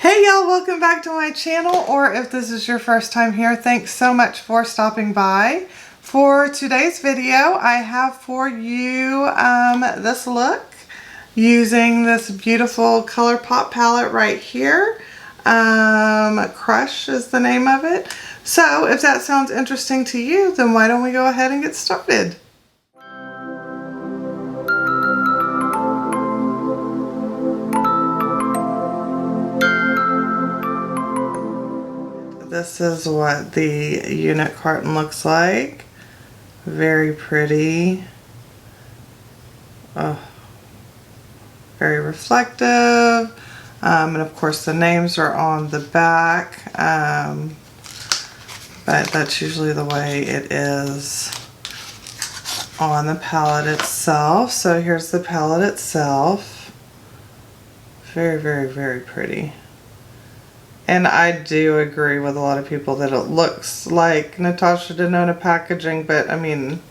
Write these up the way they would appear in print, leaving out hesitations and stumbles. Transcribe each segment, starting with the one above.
Hey y'all, welcome back to my channel, or if this is your first time here, thanks so much for stopping by. For today's video, I have for you this look using this beautiful ColourPop palette right here. Crush is the name of it. So if that sounds interesting to you, then why don't we go ahead and get started. This is what the unit carton looks like. Very pretty. Oh, very reflective. And of course the names are on the back. But that's usually the way it is on the palette itself. So here's the palette itself. Very, very, very pretty. And I do agree with a lot of people that it looks like Natasha Denona packaging, but I mean,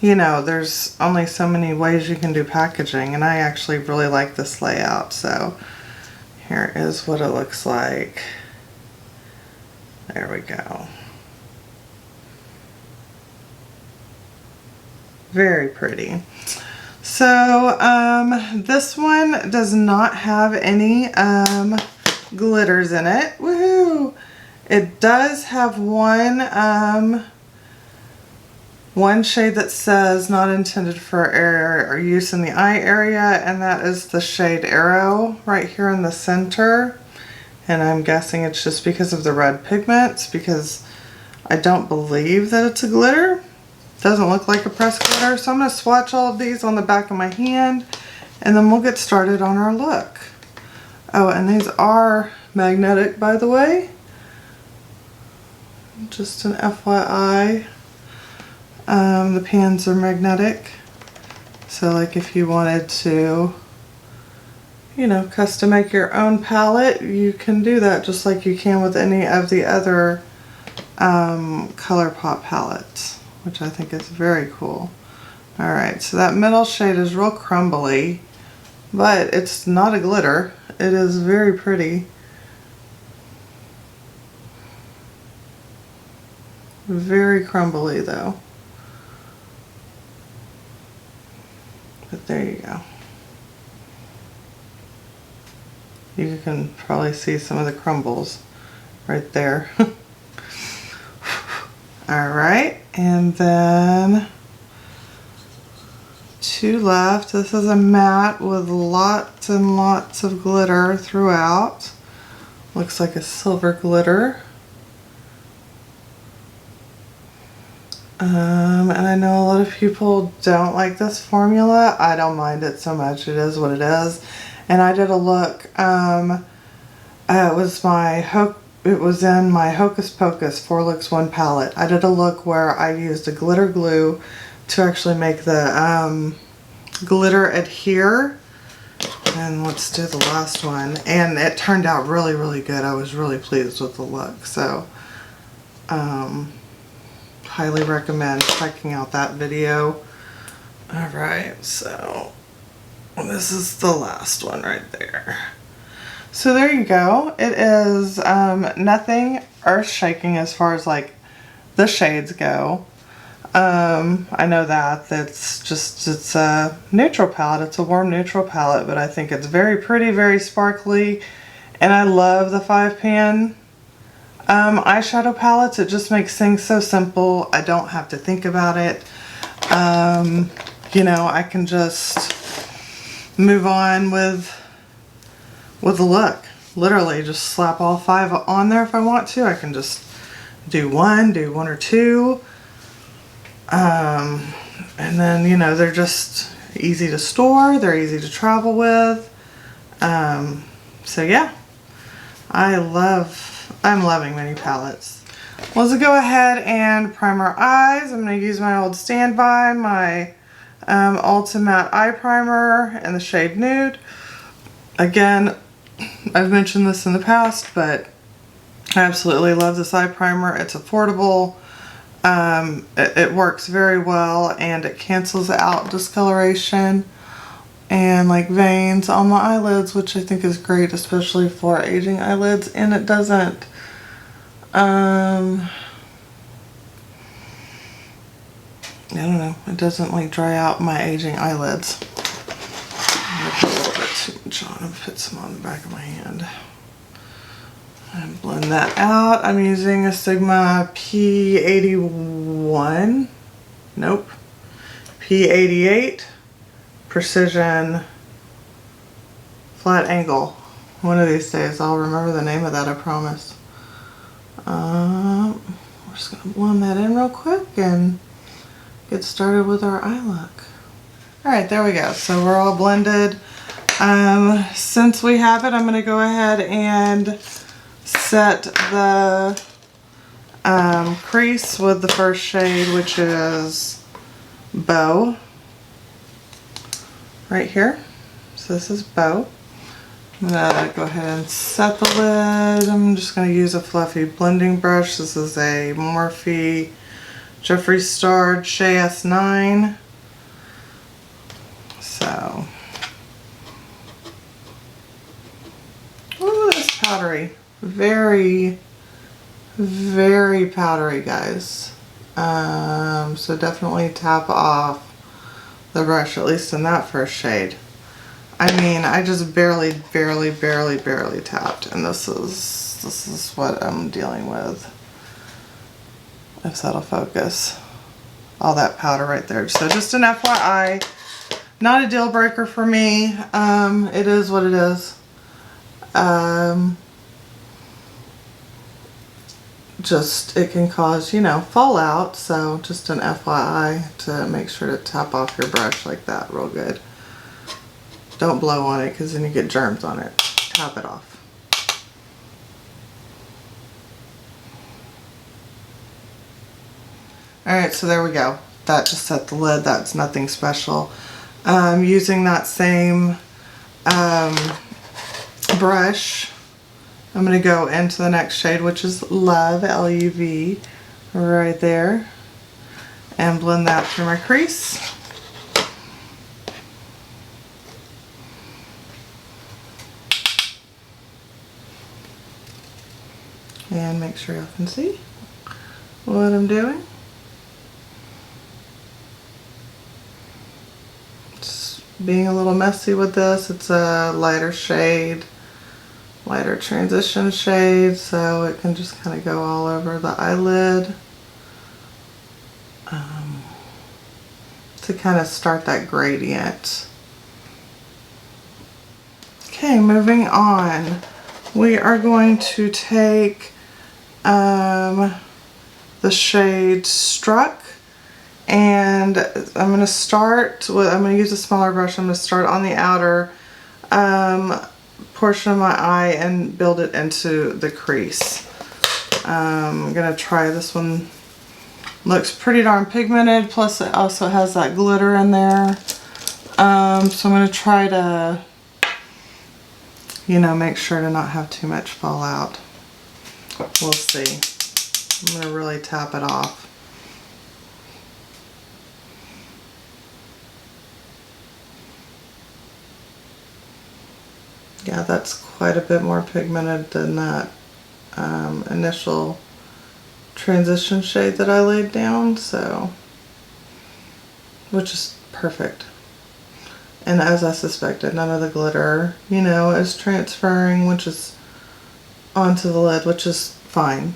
you know, there's only so many ways you can do packaging, and I actually really like this layout. So here is what it looks like. There we go. Very pretty. So this one does not have any glitters in it. Woohoo! It does have one shade that says not intended for air or use in the eye area, and that is the shade Arrow right here in the center. And I'm guessing it's just because of the red pigments, because I don't believe that it's a glitter. Doesn't look like a pressed glitter. So I'm going to swatch all of these on the back of my hand, and then we'll get started on our look. Oh, and these are magnetic, by the way. Just an FYI. The pans are magnetic. So like if you wanted to, you know, custom make your own palette, you can do that just like you can with any of the other ColourPop palettes, which I think is very cool. Alright, so that middle shade is real crumbly, but it's not a glitter. It is very pretty. Very crumbly though. But there you go. You can probably see some of the crumbles right there. Alright, and then two left. This is a matte with lots and lots of glitter throughout. Looks like a silver glitter. And I know a lot of people don't like this formula. I don't mind it so much. It is what it is. And I did a look. It was in my Hocus Pocus 4 Looks 1 palette. I did a look where I used a glitter glue to actually make the glitter adhere. And let's do the last one. And it turned out really, really good. I was really pleased with the look. So, highly recommend checking out that video. Alright, so this is the last one right there. So there you go. It is nothing earth shaking as far as like the shades go. I know that it's a neutral palette. It's a warm neutral palette, but I think it's very pretty, very sparkly, and I love the 5-pan eyeshadow palettes. It just makes things so simple. I don't have to think about it. You know, I can just move on with the look. Literally just slap all 5 on there if I want to. I can just do one or two. And then, you know, they're just easy to store. They're easy to travel with. So yeah, I'm loving mini palettes. Well, let's go ahead and prime our eyes. I'm going to use my old standby, my Ulta Matte Eye Primer in the shade Nude. Again, I've mentioned this in the past, but I absolutely love this eye primer. It's affordable. It works very well, and it cancels out discoloration. and like veins on the eyelids, which I think is great, especially for aging eyelids. And it doesn't, I don't know, it doesn't like dry out my aging eyelids. I'm gonna put a little bit too much on and put some on the back of my hand. And blend that out. I'm using a Sigma P81, nope, P88 Precision Flat Angle. One of these days I'll remember the name of that, I promise. We're just gonna blend that in real quick and get started with our eye look. Alright, there we go. So we're all blended. Since we have it, I'm gonna go ahead and set the crease with the first shade, which is Bow, right here. So this is Bow. I'm gonna go ahead and set the lid. I'm just gonna use a fluffy blending brush. This is a Morphe Jeffree Star JS9. So, ooh, that's powdery. Very, very powdery, guys. So definitely tap off the brush, at least in that first shade. I mean, I just barely tapped, and this is what I'm dealing with. If that'll focus. All that powder right there. So just an FYI, not a deal breaker for me. It is what it is. Just, it can cause, you know, fallout, so just an FYI to make sure to tap off your brush like that real good. Don't blow on it, because then you get germs on it. Tap it off. Alright, so there we go. That just set the lid. That's nothing special. Using that same brush, I'm going to go into the next shade, which is Love, L-U-V, right there, and blend that through my crease. And make sure y'all can see what I'm doing. Just being a little messy with this. It's a lighter shade, lighter transition shade, so it can just kind of go all over the eyelid to kind of start that gradient. Okay, moving on. We are going to take the shade Struck, and I'm going to start with, I'm going to use a smaller brush. I'm going to start on the outer portion of my eye and build it into the crease. I'm going to try this one. Looks pretty darn pigmented, plus it also has that glitter in there. So I'm going to try to, you know, make sure to not have too much fallout. We'll see. I'm going to really tap it off. Yeah, that's quite a bit more pigmented than that initial transition shade that I laid down, so, which is perfect. And as I suspected, none of the glitter, you know, is transferring, which is onto the lid, which is fine.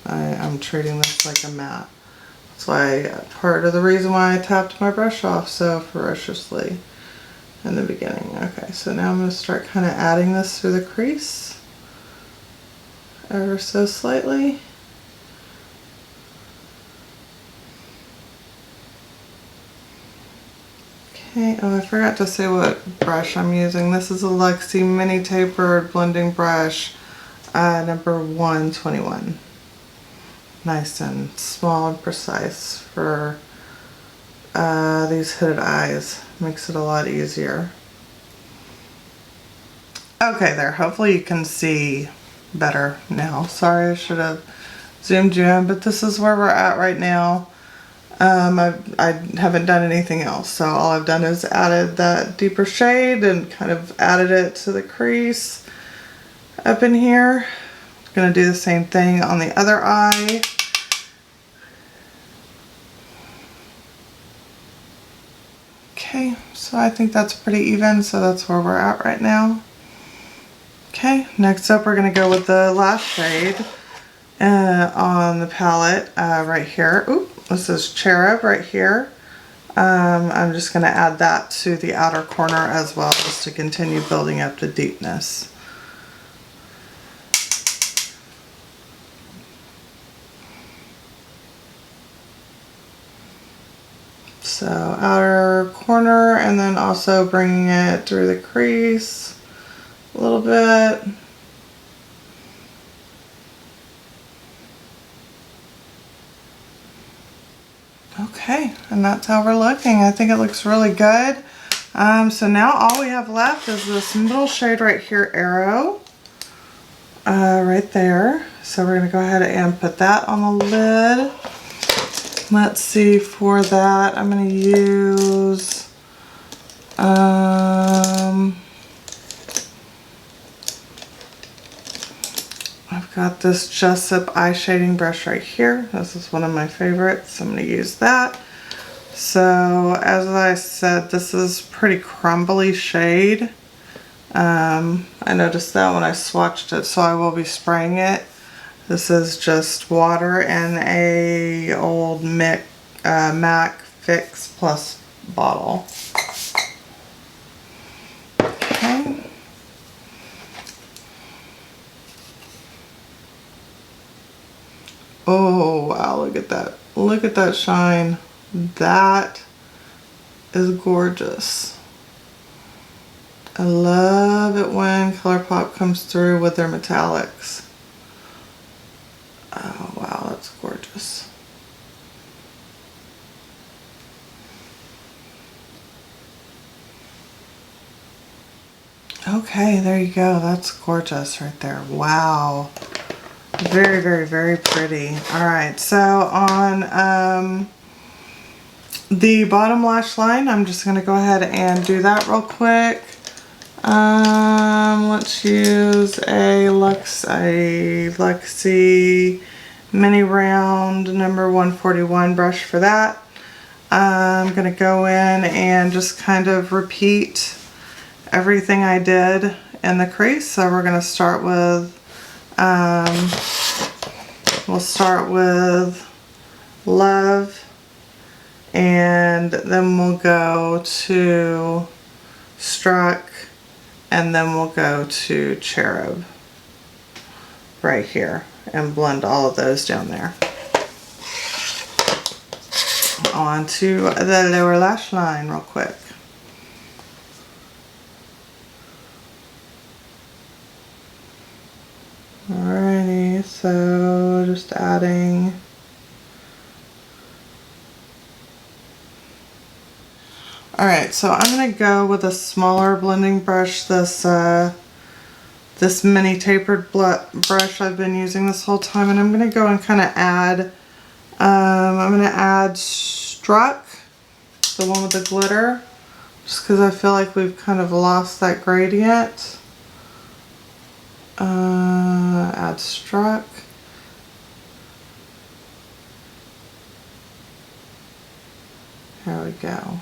I'm treating this like a matte. That's why, part of the reason why I tapped my brush off so ferociously in the beginning. Okay, so now I'm going to start kind of adding this through the crease ever so slightly. Okay, oh, I forgot to say what brush I'm using. This is a Luxie mini tapered blending brush, number 121. Nice and small and precise for these hooded eyes. Makes it a lot easier. Okay, there. Hopefully you can see better now. Sorry, I should have zoomed you in, but this is where we're at right now. I haven't done anything else. So all I've done is added that deeper shade and kind of added it to the crease up in here. I'm gonna do the same thing on the other eye. Okay, so I think that's pretty even, so that's where we're at right now. Okay, next up we're gonna go with the last shade on the palette right here. Oop, this is Cherub right here. I'm just gonna add that to the outer corner as well, just to continue building up the deepness. So outer corner, and then also bringing it through the crease a little bit. Okay, and that's how we're looking. I think it looks really good. So now all we have left is this middle shade right here, Arrow, right there. So we're gonna go ahead and put that on the lid. Let's see, for that I'm gonna use I've got this Jessup eye shading brush right here. This is one of my favorites. I'm gonna use that. So as I said, this is pretty crumbly shade. I noticed that when I swatched it, so I will be spraying it. This is just water and a old MAC Fix Plus bottle. Okay. Oh wow, look at that. Look at that shine. That is gorgeous. I love it when ColourPop comes through with their metallics. Oh wow, that's gorgeous. Okay, there you go. That's gorgeous right there. Wow. Very, very, very pretty. Alright, so on the bottom lash line, I'm just going to go ahead and do that real quick. Let's use a Luxie Mini Round number 141 brush for that. I'm going to go in and just kind of repeat everything I did in the crease. So we're going to start with, we'll start with Love, and then we'll go to Struck, and then we'll go to Cherub right here and blend all of those down there. On to the lower lash line real quick. Alrighty, so just adding. Alright, so I'm going to go with a smaller blending brush, this mini tapered brush I've been using this whole time, and I'm going to go and kind of add, I'm going to add Struck, the one with the glitter, just because I feel like we've kind of lost that gradient. Add Struck. There we go.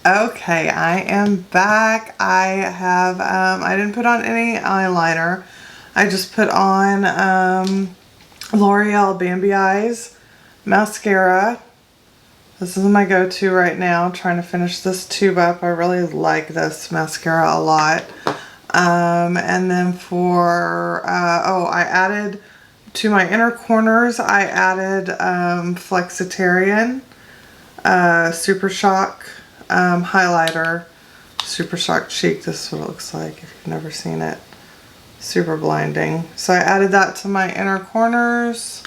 Okay, I am back. I have, I didn't put on any eyeliner. I just put on L'Oreal Bambi Eyes mascara. This is my go-to right now, trying to finish this tube up. I really like this mascara a lot. And then for, oh, I added to my inner corners, I added Flexitarian Super Shock highlighter, Super Shock Cheek. This is what it looks like if you've never seen it. Super blinding. So I added that to my inner corners.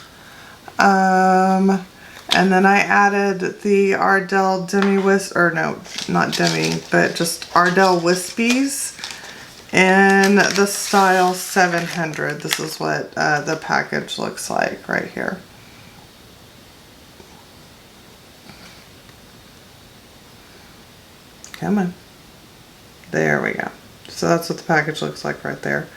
And then I added the Ardell Demi Ardell Wispies in the style 700. This is what the package looks like right here. Come on. There we go. So that's what the package looks like right there.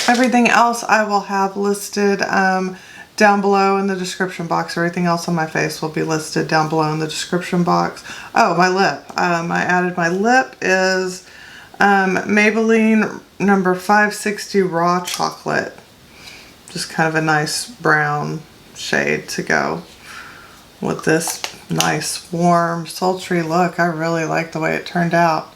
Everything else I will have listed down below in the description box. Everything else on my face will be listed down below in the description box. Oh, my lip. I added my lip is Maybelline number 560 Raw Chocolate. Just kind of a nice brown shade to go with this nice, warm, sultry look. I really like the way it turned out.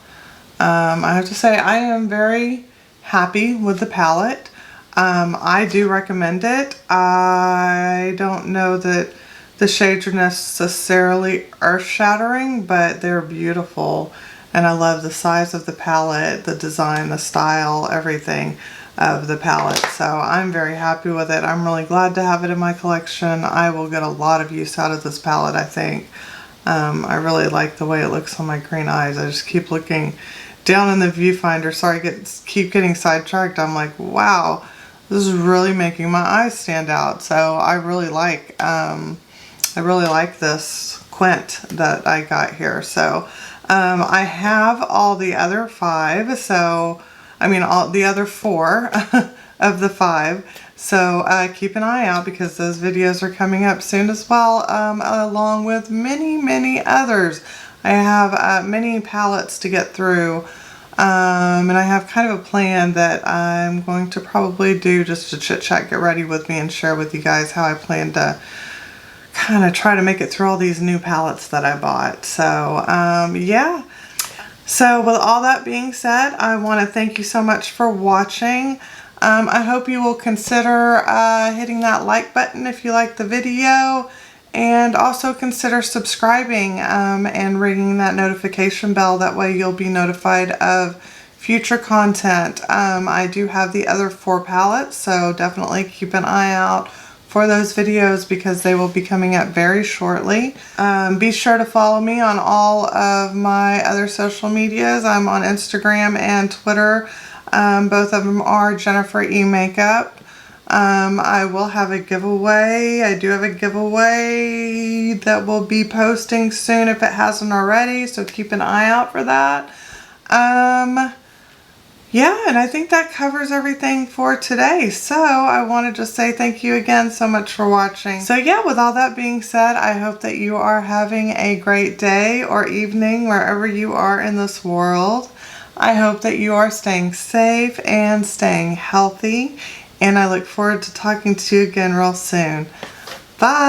I have to say I am very happy with the palette. I do recommend it. I don't know that the shades are necessarily earth-shattering, but they're beautiful. And I love the size of the palette, the design, the style, everything of the palette. So I'm very happy with it. I'm really glad to have it in my collection. I will get a lot of use out of this palette, I think. I really like the way it looks on my green eyes. I just keep looking down in the viewfinder. Sorry, keep getting sidetracked. I'm like, wow, this is really making my eyes stand out. So I really like this quint that I got here. So I have all the other 5. So I mean all the other 4 of the 5. So keep an eye out because those videos are coming up soon as well, along with many others. I have many palettes to get through, and I have kind of a plan that I'm going to probably do just to chit chat, get ready with me, and share with you guys how I plan to kind of try to make it through all these new palettes that I bought. So yeah. So with all that being said, I want to thank you so much for watching. I hope you will consider hitting that like button if you like the video, and also consider subscribing and ringing that notification bell. That way you'll be notified of future content. I do have the other 4 palettes, so definitely keep an eye out for those videos because they will be coming up very shortly. Be sure to follow me on all of my other social medias. I'm on Instagram and Twitter. Both of them are Jennifer E Makeup. I will have a giveaway. I do have a giveaway that will be posting soon if it hasn't already, so keep an eye out for that. Yeah, and I think that covers everything for today. So I want to just say thank you again so much for watching. So yeah, with all that being said, I hope that you are having a great day or evening wherever you are in this world. I hope that you are staying safe and staying healthy, and I look forward to talking to you again real soon. Bye!